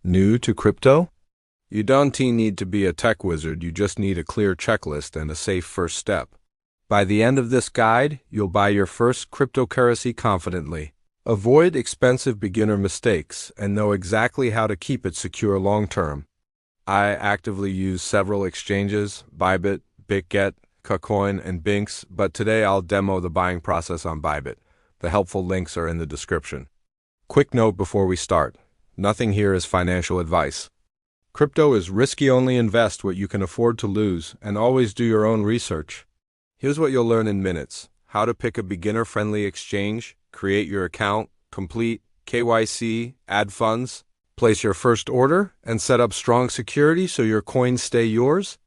New to crypto? You don't need to be a tech wizard, you just need a clear checklist and a safe first step. By the end of this guide, you'll buy your first cryptocurrency confidently. Avoid expensive beginner mistakes and know exactly how to keep it secure long term. I actively use several exchanges, Bybit, BitGet, KuCoin, and Binx, but today I'll demo the buying process on Bybit. The helpful links are in the description. Quick note before we start. Nothing here is financial advice. Crypto is risky, only invest what you can afford to lose, and always do your own research. Here's what you'll learn in minutes. How to pick a beginner-friendly exchange, create your account, complete KYC, add funds, place your first order, and set up strong security so your coins stay yours.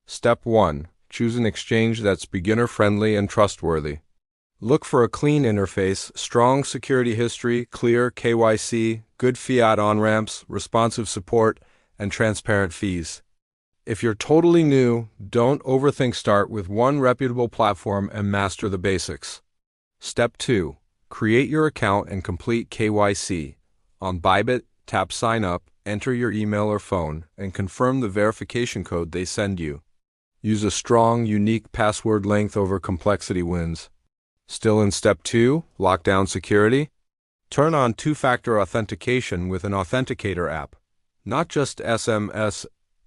Step 1. Choose an exchange that's beginner-friendly and trustworthy. Look for a clean interface, strong security history, clear KYC, good fiat on-ramps, responsive support, and transparent fees. If you're totally new, don't overthink. Start with one reputable platform and master the basics. Step 2. Create your account and complete KYC. On Bybit, tap Sign Up, enter your email or phone, and confirm the verification code they send you. Use a strong, unique password. Length over complexity wins. Still in Step 2, lock down security? Turn on two-factor authentication with an authenticator app. Not just SMS.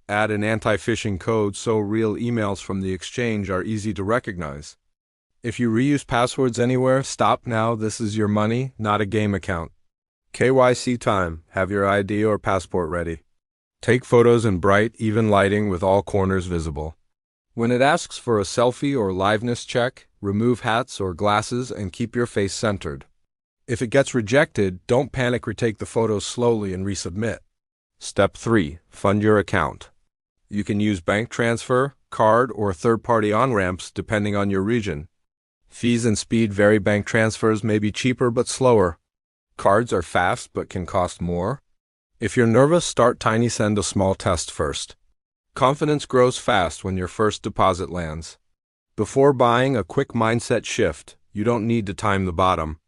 Add an anti-phishing code so real emails from the exchange are easy to recognize. If you reuse passwords anywhere, stop now. This is your money, not a game account. KYC time. Have your ID or passport ready. Take photos in bright, even lighting with all corners visible. When it asks for a selfie or liveness check, remove hats or glasses and keep your face centered. If it gets rejected, don't panic. Retake the photos slowly and resubmit. Step 3. Fund your account. You can use bank transfer, card, or third-party on-ramps depending on your region. Fees and speed vary. Bank transfers may be cheaper but slower. Cards are fast but can cost more. If you're nervous, start tiny. Send a small test first. Confidence grows fast when your first deposit lands. Before buying, a quick mindset shift. You don't need to time the bottom.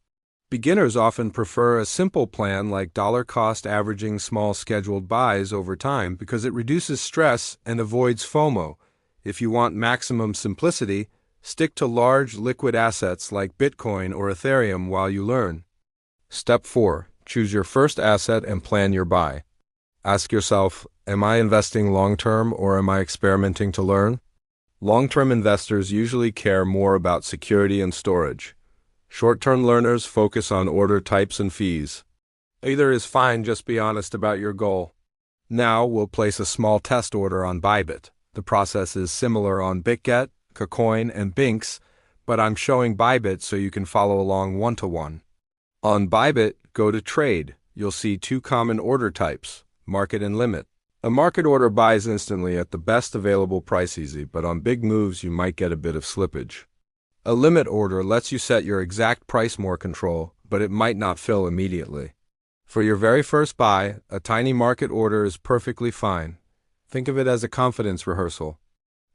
Beginners often prefer a simple plan like dollar cost averaging small scheduled buys over time because it reduces stress and avoids FOMO. If you want maximum simplicity, stick to large liquid assets like Bitcoin or Ethereum while you learn. Step 4. Choose your first asset and plan your buy. Ask yourself, am I investing long-term or am I experimenting to learn? Long-term investors usually care more about security and storage. Short-term learners focus on order types and fees. Either is fine, just be honest about your goal. Now we'll place a small test order on Bybit. The process is similar on BitGet, KuCoin, and Binx, but I'm showing Bybit so you can follow along one-to-one. On Bybit, go to Trade. You'll see two common order types, market and limit. A market order buys instantly at the best available price, easy, but on big moves you might get a bit of slippage. A limit order lets you set your exact price, more control, but it might not fill immediately. For your very first buy, a tiny market order is perfectly fine. Think of it as a confidence rehearsal.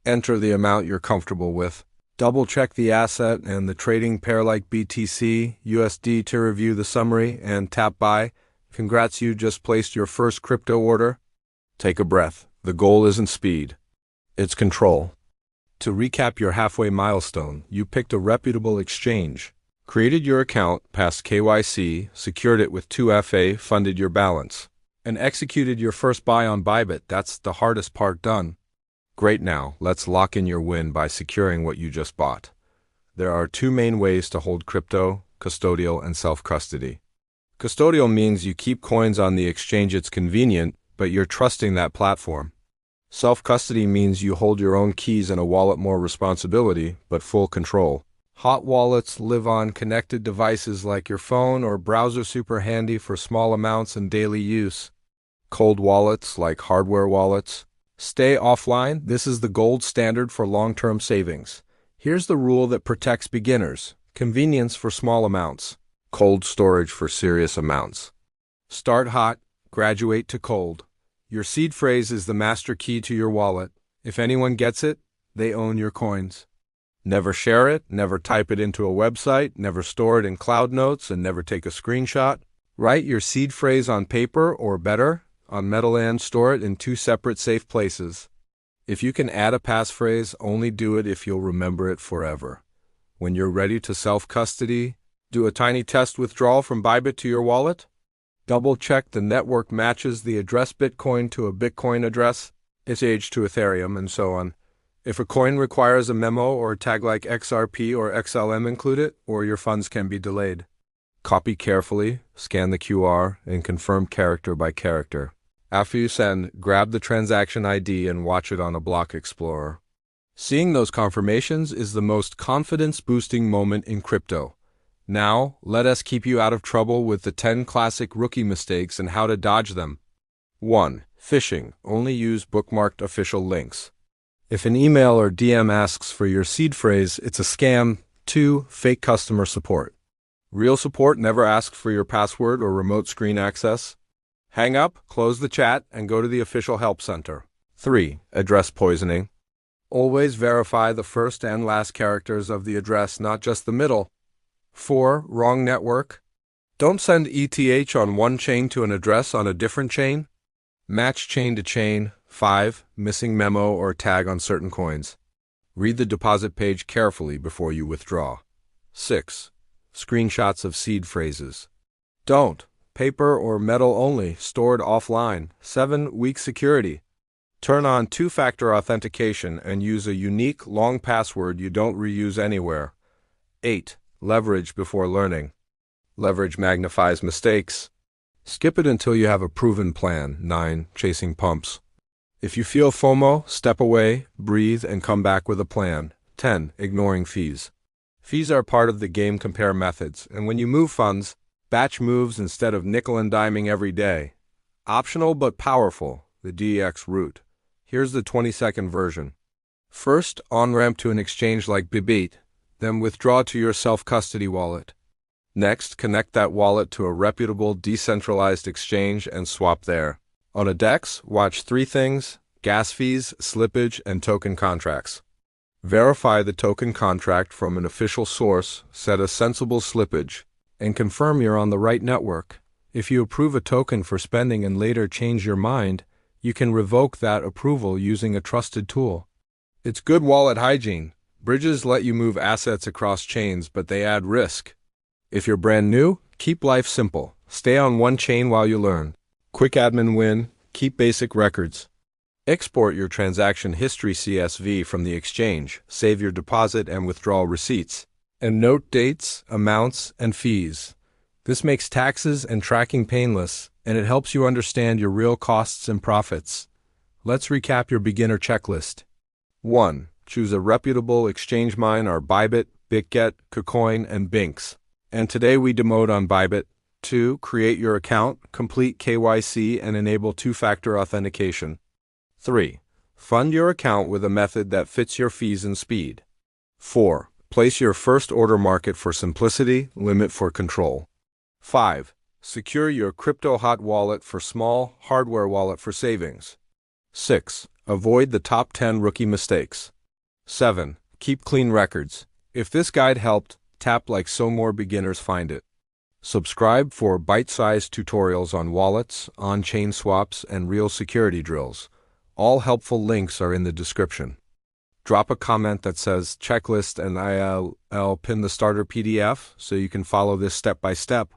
Enter the amount you're comfortable with. Double-check the asset and the trading pair like BTC, USD to review the summary, and tap Buy. Congrats, you just placed your first crypto order. Take a breath. The goal isn't speed. It's control. To recap your halfway milestone, you picked a reputable exchange, created your account, passed KYC, secured it with 2FA, funded your balance, and executed your first buy on Bybit. That's the hardest part done. Great, now let's lock in your win by securing what you just bought. There are two main ways to hold crypto: custodial and self-custody. Custodial means you keep coins on the exchange. It's convenient, but you're trusting that platform. Self-custody means you hold your own keys in a wallet, more responsibility, but full control. Hot wallets live on connected devices like your phone or browser, super handy for small amounts and daily use. Cold wallets, like hardware wallets, stay offline. This is the gold standard for long-term savings. Here's the rule that protects beginners: convenience for small amounts, cold storage for serious amounts. Start hot, graduate to cold. Your seed phrase is the master key to your wallet. If anyone gets it, they own your coins. Never share it, never type it into a website, never store it in cloud notes, and never take a screenshot. Write your seed phrase on paper, or better, On Metalland, store it in 2 separate safe places. If you can add a passphrase, only do it if you'll remember it forever. When you're ready to self-custody, do a tiny test withdrawal from Bybit to your wallet. Double-check the network matches the address Bitcoin to a Bitcoin address, ETH to Ethereum, and so on. If a coin requires a memo or a tag like XRP or XLM, include it, or your funds can be delayed. Copy carefully, scan the QR, and confirm character by character. After you send, grab the transaction ID and watch it on a block explorer. Seeing those confirmations is the most confidence-boosting moment in crypto. Now, let us keep you out of trouble with the 10 classic rookie mistakes and how to dodge them. 1. Phishing. Only use bookmarked official links. If an email or DM asks for your seed phrase, it's a scam. 2. Fake customer support. Real support never asks for your password or remote screen access. Hang up, close the chat, and go to the official help center. 3. Address poisoning. Always verify the first and last characters of the address, not just the middle. 4. Wrong network. Don't send ETH on one chain to an address on a different chain. Match chain to chain. 5. Missing memo or tag on certain coins. Read the deposit page carefully before you withdraw. 6. Screenshots of seed phrases. Don't. Paper or metal only, stored offline. 7. Weak security. Turn on 2-factor authentication and use a unique, long password you don't reuse anywhere. 8. Leverage before learning. Leverage magnifies mistakes. Skip it until you have a proven plan. 9. Chasing pumps. If you feel FOMO, step away, breathe, and come back with a plan. 10. Ignoring fees. Fees are part of the game compare methods, and when you move funds, batch moves instead of nickel and diming every day. Optional but powerful, the DEX route. Here's the 20-second version. First, on-ramp to an exchange like Bybit, then withdraw to your self-custody wallet. Next, connect that wallet to a reputable decentralized exchange and swap there. On a DEX, watch 3 things: gas fees, slippage, and token contracts. Verify the token contract from an official source, set a sensible slippage, and confirm you're on the right network. If you approve a token for spending and later change your mind, you can revoke that approval using a trusted tool. It's good wallet hygiene. Bridges let you move assets across chains, but they add risk. If you're brand new, keep life simple. Stay on one chain while you learn. Quick admin win, keep basic records. Export your transaction history CSV from the exchange, save your deposit and withdrawal receipts, and note dates, amounts, and fees. This makes taxes and tracking painless, and it helps you understand your real costs and profits. Let's recap your beginner checklist. 1. Choose a reputable exchange. Mine are Bybit, BitGet, KuCoin, and Binx. And today we demoed on Bybit. 2. Create your account, complete KYC, and enable 2-factor authentication. 3. Fund your account with a method that fits your fees and speed. 4. Place your first order market for simplicity, limit for control. 5. Secure your crypto hot wallet for small, hardware wallet for savings. 6. Avoid the top 10 rookie mistakes. 7. Keep clean records. If this guide helped, tap like so more beginners find it. Subscribe for bite-sized tutorials on wallets, on-chain swaps, and real security drills. All helpful links are in the description. Drop a comment that says checklist and I'll pin the starter PDF so you can follow this step by step.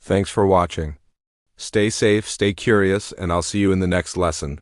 Thanks for watching. Stay safe, stay curious, and I'll see you in the next lesson.